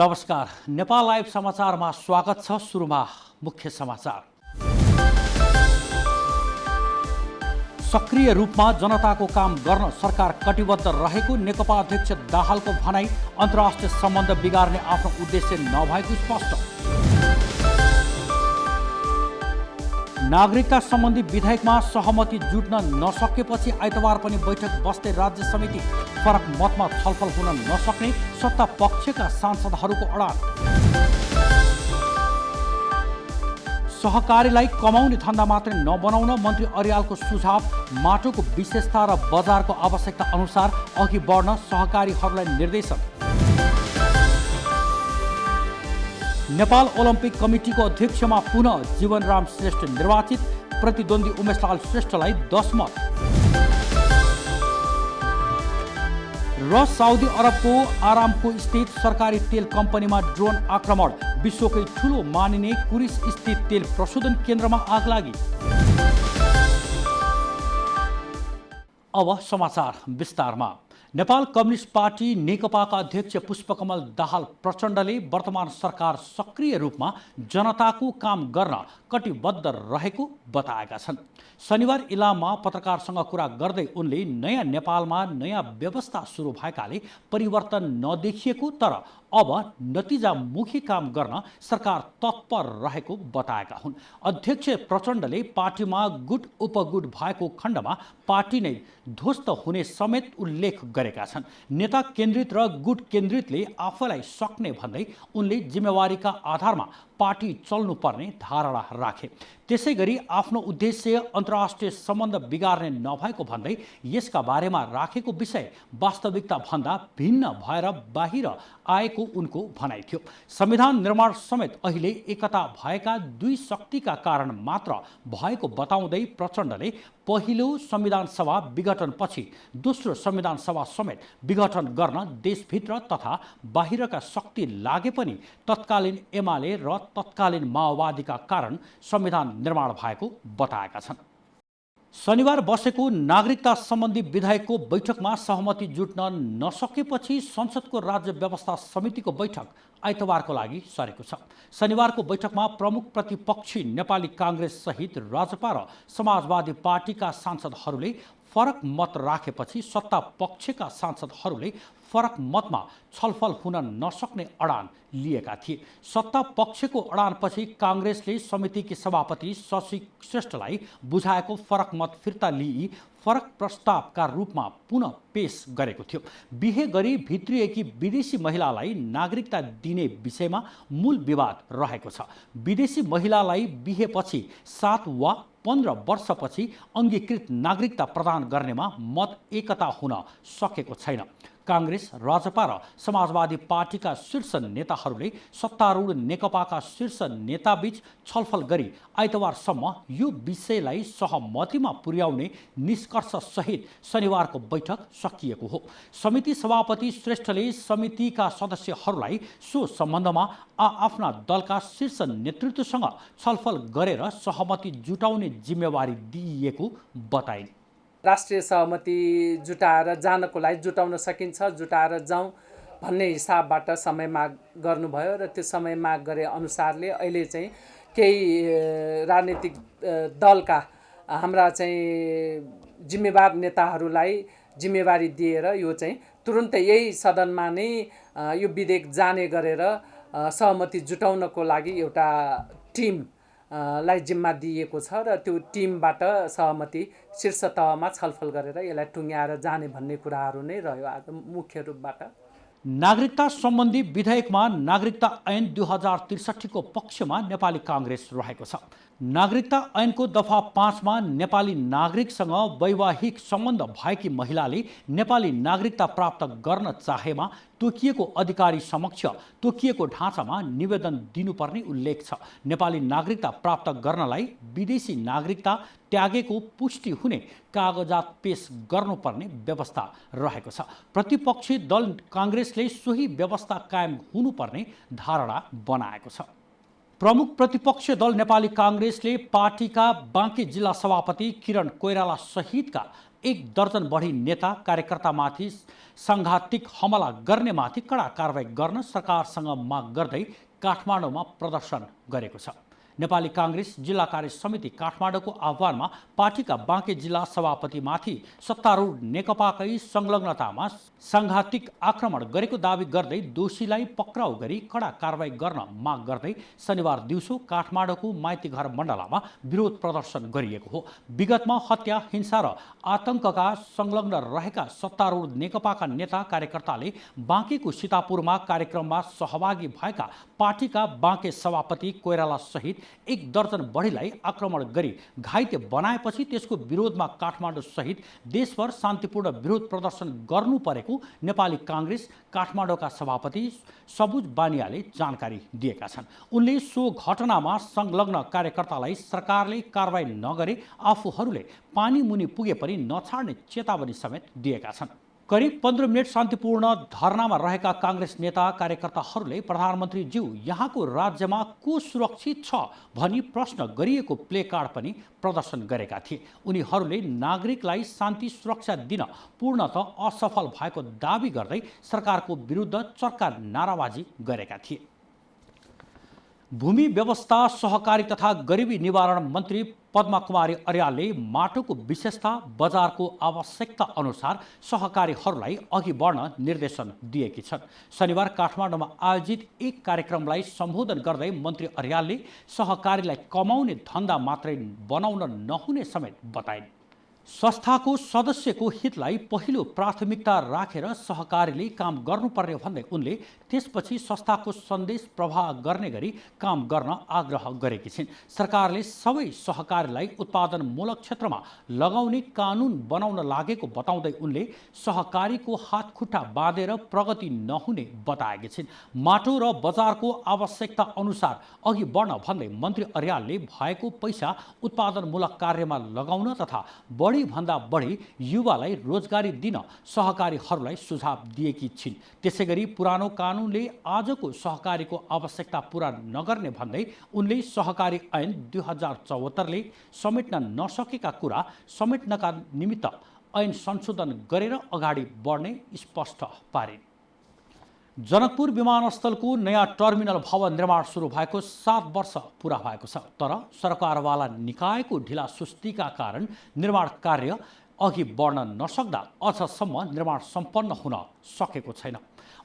नमस्कार, नेपाल लाइभ समाचारमा स्वागत छ। सुरुमा मुख्य समाचार। सक्रिय रूपमा जनताको काम गर्न सरकार कटिबद्ध रहेको नेकपा अध्यक्ष दाहालको भनाई। अन्तर्राष्ट्रिय सम्बन्ध बिगार्ने आफ्नो उद्देश्य नभएको स्पष्ट। नागरिकता सम्बन्धी विधेयकमा सहमति जुट्न नसकेपछि आइतबार पनि बैठक बस्दै राज्य समिति। फरक मतमा छलफल हुन नसक्ने सत्ता पक्षका सांसदहरूको अडान। सहकारीलाई कमाउने धन्दा मात्रै नबनाउन मन्त्री अर्यालको सुझाव। माटोको विशेषता र बजारको आवश्यकता अनुसार अघि बढ्न सहकारीहरूलाई निर्देशन। नेपाल ओलम्पिक कमिटीको अध्यक्षमा पुनः जीवनराम श्रेष्ठ निर्वाचित। प्रतिद्वन्दी उमेशलाल श्रेष्ठलाई 10 मत। र साउदी अरबको आरामको स्थित सरकारी तेल कम्पनीमा ड्रोन आक्रमण। विश्वकै ठूलो मानिने कुरिस स्थित तेल प्रशोधन केन्द्रमा आग लागि। अब समाचार विस्तारमा। नेपाल कम्युनिस्ट पार्टी नेकपाका अध्यक्ष पुष्पकमल दाहाल प्रचण्डले वर्तमान सरकार सक्रिय रूपमा जनताको काम गर्न कटिबद्ध रहेको बताएका छन्। शनिबार इलाममा पत्रकारसँग कुरा गर्दै उनले नयाँ नेपालमा नयाँ व्यवस्था सुरु भएकाले परिवर्तन नदेखिएको तर अब नतिजामुखी काम गर्न सरकार तत्पर रहेको बताएका हुन्। अध्यक्ष प्रचण्डले पार्टीमा गुट उपगुट भएको खण्डमा पार्टी नै ध्वस्त हुने समेत उल्लेख गरेका छन्। नेता केन्द्रित र गुट केन्द्रितले आफैलाई सक्ने भन्दै उनले जिम्मेवारीका आधारमा पार्टी चल्नुपर्ने धारणा राखे। त्यसैगरी आफ्नो उद्देश्य अन्तर्राष्ट्रिय सम्बन्ध बिगार्ने नभएको भन्दै यसका बारेमा राखेको विषय वास्तविकता भन्दा भिन्न भएर बाहिर आएको उनको भनाइ थियो। संविधान निर्माण समेत अहिले एकता भएका दुई शक्तिका कारण मात्र भएको बताउँदै प्रचण्डले पहिलो संविधान सभा विघटनपछि दोस्रो संविधान सभा समेत विघटन गर्न देशभित्र तथा बाहिरका शक्ति लागे पनि तत्कालीन एमाले र तत्कालीन माओवादीका कारण संविधान निर्माण भएको बताएका छन्। शनिबार बसेको नागरिकता सम्बन्धी विधेयकको बैठकमा सहमति जुट्न नसकेपछि संसदको राज्य व्यवस्था समितिको बैठक आइतबारको लागि सरेको छ। शनिबारको बैठकमा प्रमुख प्रतिपक्षी नेपाली काङ्ग्रेस सहित राजपा र समाजवादी पार्टीका सांसदहरूले फरक मत राखेपछि सत्ता पक्षका सांसदहरूले फरक मतमा छलफल हुन नसक्ने अडान लिएका थिए। सत्ता पक्षको अडानपछि काङ्ग्रेसले समितिकी सभापति शशि श्रेष्ठलाई बुझाएको फरक मत फिर्ता लिई फरक प्रस्तावका रूपमा पुनः पेश गरेको थियो। बिहे गरी भित्रिएकी विदेशी महिलालाई नागरिकता दिने विषयमा मूल विवाद रहेको छ। विदेशी महिलालाई बिहेपछि 7 वा 15 वर्षपछि अङ्गीकृत नागरिकता प्रदान गर्नेमा मत एकता हुन सकेको छैन। काङ्ग्रेस, राजपा र समाजवादी पार्टीका शीर्ष नेताहरूले सत्तारूढ नेकपाका शीर्ष नेताबीच छलफल गरी आइतबारसम्म यो विषयलाई सहमतिमा पुर्याउने निष्कर्षसहित शनिबारको बैठक सकिएको हो। समिति सभापति श्रेष्ठले समितिका सदस्यहरूलाई सो सम्बन्धमा आफ्ना दलका शीर्ष नेतृत्वसँग छलफल गरेर सहमति जुटाउने जिम्मेवारी दिइएको बताइन्। राष्ट्रिय सहमति जुटाएर जानको लागि जुटाउन सकिन्छ, जुटाएर जाउँ भन्ने हिसाबबाट समय माग गर्नुभयो र त्यो समय माग गरे अनुसारले अहिले चाहिँ केही राजनीतिक दलका हाम्रा चाहिँ जिम्मेवार नेताहरूलाई जिम्मेवारी दिएर यो चाहिँ तुरुन्तै यही सदनमा नै यो विधेयक जाने गरेर सहमति जुटाउनको लागि एउटा टिम लाई जिम्मा दिएको छ र त्यो टिमबाट सहमति शीर्ष तहमा छलफल गरेर यसलाई टुङ्ग्याएर जाने भन्ने कुराहरू नै रह्यो आज मुख्य रूपबाट। नागरिकता सम्बन्धी विधेयकमा नागरिकता ऐन 2063 को पक्षमा नेपाली काङ्ग्रेस रहेको छ। नागरिकता ऐनको दफा 5 मा नेपाली नागरिकसँग वैवाहिक सम्बन्ध भएकी महिलाले नेपाली नागरिकता प्राप्त गर्न चाहेमा तोकिएको अधिकारी समक्ष तोकिएको ढाँचामा निवेदन दिनुपर्ने उल्लेख छ। नेपाली नागरिकता प्राप्त गर्नलाई विदेशी नागरिकता त्यागेको पुष्टि हुने कागजात पेश गर्नुपर्ने व्यवस्था रहेको छ। प्रतिपक्षी दल काङ्ग्रेसले सोही व्यवस्था कायम हुनुपर्ने धारणा बनाएको छ। प्रमुख प्रतिपक्षी दल नेपाली काङ्ग्रेसले पार्टीका बाँकी जिल्ला सभापति किरण कोइराला सहितका एक दर्जन बढी नेता कार्यकर्तामाथि सङ्घातिक हमला गर्नेमाथि कडा कारबाही गर्न सरकारसँग माग गर्दै काठमाडौँमा प्रदर्शन गरेको छ। नेपाली काङ्ग्रेस जिल्ला कार्य समिति काठमाडौँको आह्वानमा पार्टीका बाँके जिल्ला सभापतिमाथि सत्तारूढ नेकपाकै संलग्नतामा सङ्घातिक आक्रमण गरेको दावी गर्दै दोषीलाई पक्राउ गरी कडा कारबाही गर्न माग गर्दै शनिबार दिउँसो काठमाडौँको माइतीघर मण्डलामा विरोध प्रदर्शन गरिएको हो। विगतमा हत्या, हिंसा र आतंकका संलग्न रहेका सत्तारूढ नेकपाका नेता कार्यकर्ताले बाँकेको सीतापुरमा कार्यक्रममा सहभागी भएका पार्टीका बाँके सभापति कोइराला सहित एक दर्जन बढीलाई आक्रमण गरी घाइते बनाएपछि त्यसको विरोधमा काठमाडौँ सहित देशभर शान्तिपूर्ण विरोध प्रदर्शन गर्नु परेको नेपाली काङ्ग्रेस काठमाडौँका सभापति सबुज बानियाले जानकारी दिएका छन्। उनले सो घटनामा संलग्न कार्यकर्तालाई सरकारले कारबाही नगरे आफूहरूले पानी मुनि पुगे पनि नछाड्ने चेतावनी समेत दिएका छन्। करिब 15 मिनट शान्तिपूर्ण धरनामा रहेका काङ्ग्रेस नेता कार्यकर्ताहरूले प्रधानमन्त्रीज्यू यहाँको राज्यमा को सुरक्षित छ भनी प्रश्न गरिएको प्ले कार्ड पनि प्रदर्शन गरेका थिए। उनीहरूले नागरिकलाई शान्ति सुरक्षा दिन पूर्णतः असफल भएको दावी गर्दै सरकारको विरुद्ध चर्का नाराबाजी गरेका थिए। भूमि व्यवस्था, सहकारी तथा गरिबी निवारण मन्त्री पद्मा कुमारी अर्यालले माटोको विशेषता, बजारको आवश्यकता अनुसार सहकारीहरूलाई अघि बढ्न निर्देशन दिएकी छन्। शनिबार काठमाडौँमा आयोजित एक कार्यक्रमलाई सम्बोधन गर्दै मन्त्री अर्यालले सहकारीलाई कमाउने धन्दा मात्रै बनाउन नहुने समेत बताइन्। संस्थाको सदस्यको हितलाई पहिलो प्राथमिकता राखेर सहकारीले काम गर्नुपर्ने भन्दै उनले त्यसपछि संस्थाको सन्देश प्रवाह गर्ने गरी काम गर्न आग्रह गरेकी छिन्। सरकारले सबै सहकारीलाई उत्पादनमूलक क्षेत्रमा लगाउने कानुन बनाउन लागेको बताउँदै उनले सहकारीको हात खुट्टा बाँधेर प्रगति नहुने बताएकी छिन्। माटो र बजारको आवश्यकता अनुसार अघि बढ्न भन्दै मन्त्री अर्यालले भएको पैसा उत्पादनमूलक कार्यमा लगाउन तथा भन्दा बढी युवालाई रोजगारी दिन सहकारीहरूलाई सुझाव दिएकी छिन्। त्यसैगरी पुरानो कानुनले आजको सहकारीको आवश्यकता पूरा नगर्ने भन्दै उनले सहकारी ऐन 2074ले समेट्न नसकेका कुरा समेट्नका निमित्त ऐन संशोधन गरेर अगाडि बढ्ने स्पष्ट पारिन्। जनकपुर विमानस्थलको नयाँ टर्मिनल भवन निर्माण सुरु भएको 7 वर्ष पुरा भएको छ, तर सरकारवाला निकायको ढिला सुस्तीका कारण निर्माण कार्य अघि बढ्न नसक्दा अझसम्म निर्माण सम्पन्न हुन सकेको छैन।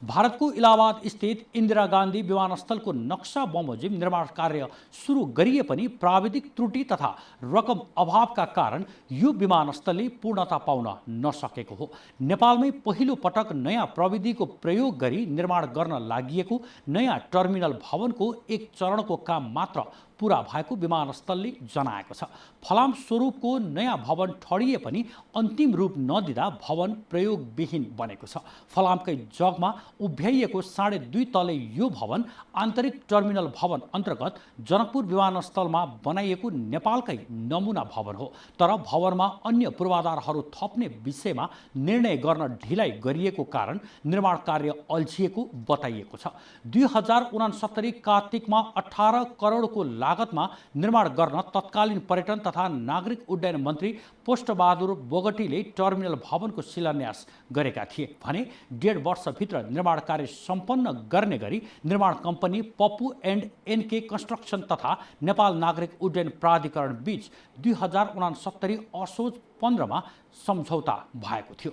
भारतको इलाहाबाद स्थित इन्दिरा गान्धी विमानस्थलको नक्सा बमोजिम निर्माण कार्य सुरु गरिए पनि प्राविधिक त्रुटि तथा रकम अभावका कारण यो विमानस्थलले पूर्णता पाउन नसकेको हो। नेपालमै पहिलो पटक नयाँ प्रविधिको प्रयोग गरी निर्माण गर्न लागिएको नयाँ टर्मिनल भवनको एक चरणको काम मात्र पूरा भएको विमानस्थलले जनाएको छ। फलाम स्वरूपको नयाँ भवन ठडिए पनि अन्तिम रूप नदिँदा भवन प्रयोगविहीन बनेको छ। फलामकै जगमा उभ्याइएको 2.5 तले यो भवन आन्तरिक टर्मिनल भवन अन्तर्गत जनकपुर विमानस्थलमा बनाइएको नेपालकै नमुना भवन हो, तर भवनमा अन्य पूर्वाधारहरू थप्ने विषयमा निर्णय गर्न ढिलाइ गरिएको कारण निर्माण कार्य अल्झिएको बताइएको छ। 2069 कार्तिकमा 18 करोडको लागतमा निर्माण गर्न तत्कालीन पर्यटन तथा नागरिक उड्डयन मन्त्री पोष्टबहादुर बोगटीले टर्मिनल भवनको शिलान्यास गरेका थिए भने 1.5 वर्षभित्र निर्माण कार्य सम्पन्न गर्ने गरी निर्माण company Pappu and NK construction तथा नेपाल नागरिक उड्डयन प्राधिकरण बीच 2069 असोज 15मा सम्झौता भएको थियो।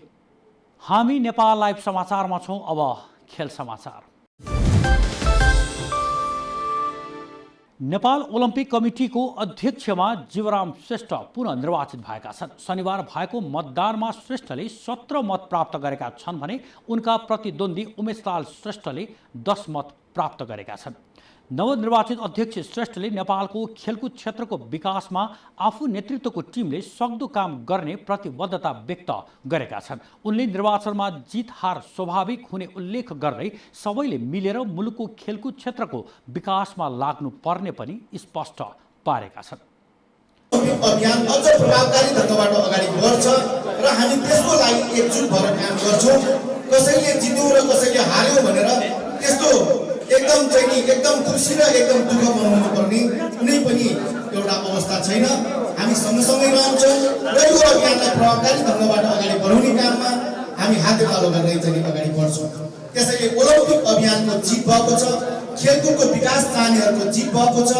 हामी नेपाल लाइभ समाचारमा छौँ। अब खेल समाचार। नेपाल ओलम्पिक कमिटीको अध्यक्षमा जीवराम श्रेष्ठ पुनः निर्वाचित भएका छन्। शनिबार भएको मतदानमा श्रेष्ठले 17 मत प्राप्त गरेका छन् भने उनका प्रतिद्वन्दी उमेशलाल श्रेष्ठले 10 मत प्राप्त गरेका छन्। नवनिर्वाचित अध्यक्ष श्रेष्ठले नेपालको खेलकुद क्षेत्रको विकासमा आफू नेतृत्वको टिमले सक्दो काम गर्ने प्रतिबद्धता व्यक्त गरेका छन्। उनले निर्वाचनमा जित हार स्वाभाविक हुने उल्लेख गर्दै सबैले मिलेर मुलुकको खेलकुद क्षेत्रको विकासमा लाग्नु पर्ने पनि स्पष्ट पारेका छन्। अभियान अझ प्रभावकारी ढङ्गबाट अगाडि बढ्छ र हामी त्यसको लागि एकजुट भएर काम गर्छौँ। कसैले जित्यो र कसैले हार्यो भनेर त्यस्तो एकदम खुसी र एकदम दुःख मनाउनु पर्ने कुनै पनि एउटा अवस्था छैन। हामी सँगसँगै रहन्छौँ र यो अभियानलाई प्रभावकारी ढङ्गबाट अगाडि बढाउने काममा हामी हातेमालो गर्दै चाहिँ अगाडि बढ्छौँ। त्यसैले ओलम्पिक अभियानको जित भएको छ, खेलकुदको विकास चाहनेहरूको जित भएको छ।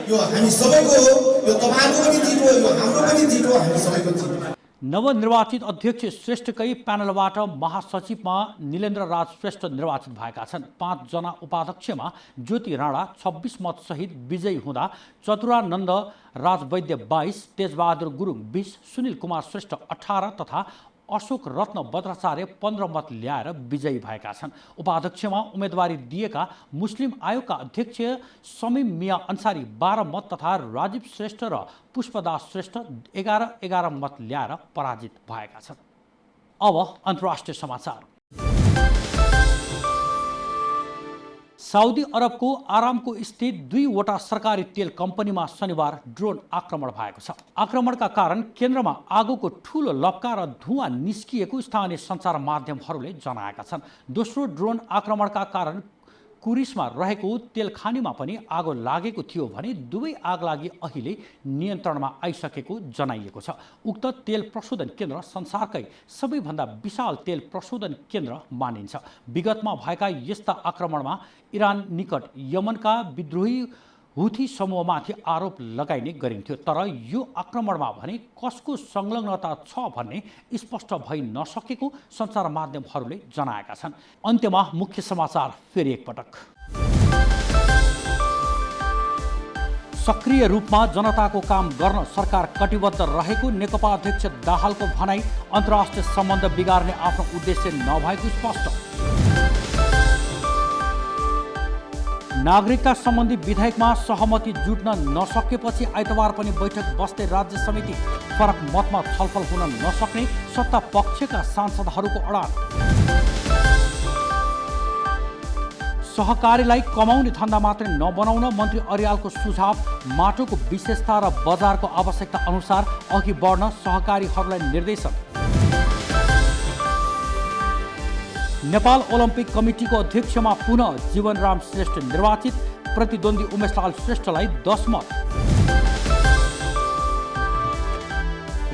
यो हामी सबैको हो, यो तपाईँको पनि जित हो, यो हाम्रो पनि जित हो, हामी सबैको जित हो। नवनिर्वाचित अध्यक्ष श्रेष्ठकै प्यानलबाट महासचिवमा निलेन्द्र राज श्रेष्ठ निर्वाचित भएका छन्। 5 जना उपाध्यक्षमा ज्योति राणा 26 मतसहित विजयी हुँदा चतुरानन्द राजवैद्य 22, तेजबहादुर गुरुङ 20, सुनिल कुमार श्रेष्ठ 18 तथा अशोक रत्न बज्राचार्य 15 मत ल्याएर विजयी भएका छन्। उपाध्यक्षमा उम्मेदवारी दिएका मुस्लिम आयोगका अध्यक्ष समीम मिया अन्सारी 12 मत तथा राजीव श्रेष्ठ र पुष्पदास श्रेष्ठ 11 मत ल्याएर पराजित भएका छन्। अब अन्तर्राष्ट्रिय समाचार। साउदी अरबको आरामको स्थित 2वटा सरकारी तेल कम्पनीमा शनिबार ड्रोन आक्रमण भएको छ। आक्रमणका कारण केन्द्रमा आगोको ठूलो लप्का र धुवाँ निस्किएको स्थानीय सञ्चार माध्यमहरूले जनाएका छन्। दोस्रो ड्रोन आक्रमणका कारण कुरिसमा रहेको तेलखानीमा पनि आगो लागेको थियो भने दुवै आगलागी अहिले नियन्त्रणमा आइसकेको जनाइएको छ। उक्त तेल प्रशोधन केन्द्र संसारकै सबैभन्दा विशाल तेल प्रशोधन केन्द्र मानिन्छ। विगतमा भएका यस्ता आक्रमणमा इरान निकट यमनका विद्रोही हुथी समूहमाथि आरोप लगाइने गरिन्थ्यो। तर यो आक्रमणमा भने कसको संलग्नता छ भन्ने स्पष्ट भइ नसकेको सञ्चार माध्यमहरूले जनाएका छन्। अन्त्यमा मुख्य समाचार फेरि एकपटक। सक्रिय रूपमा जनताको काम गर्न सरकार कटिबद्ध रहेको नेकपा अध्यक्ष दाहालको भनाई। अन्तर्राष्ट्रिय सम्बन्ध बिगार्ने आफ्नो उद्देश्य नभएको स्पष्ट। नागरिकता सम्बन्धी विधेयकमा सहमति जुट्न नसकेपछि आइतबार पनि बैठक बस्दै राज्य समिति। फरक मतमा छलफल हुन नसक्ने सत्ता पक्षका सांसदहरूको अडान। सहकारीलाई कमाउने धन्दा मात्रै नबनाउन मन्त्री अर्यालको सुझाव। माटोको विशेषता र बजारको आवश्यकता अनुसार अघि बढ्न सहकारीहरूलाई निर्देशन। नेपाल ओलम्पिक कमिटीको अध्यक्षमा पुनः जीवनराम श्रेष्ठ निर्वाचित। प्रतिद्वन्दी उमेशलाल श्रेष्ठलाई 10 मत।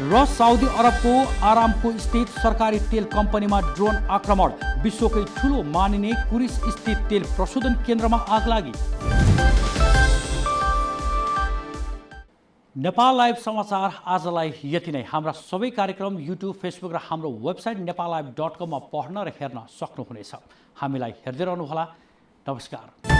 र साउदी अरबको आरामको स्थित सरकारी तेल कम्पनीमा ड्रोन आक्रमण। विश्वकै ठूलो मानिने कुरिस स्थित तेल प्रशोधन केन्द्रमा आगलागी। नेपाल लाइभ समाचार आजलाई यति नै। हाम्रा सबै कार्यक्रम युट्युब, फेसबुक र हाम्रो वेबसाइट नेपाललाइभ.com मा पढ्न र हेर्न सक्नुहुनेछ। हामीलाई हेर्दै रहनुहोला। नमस्कार।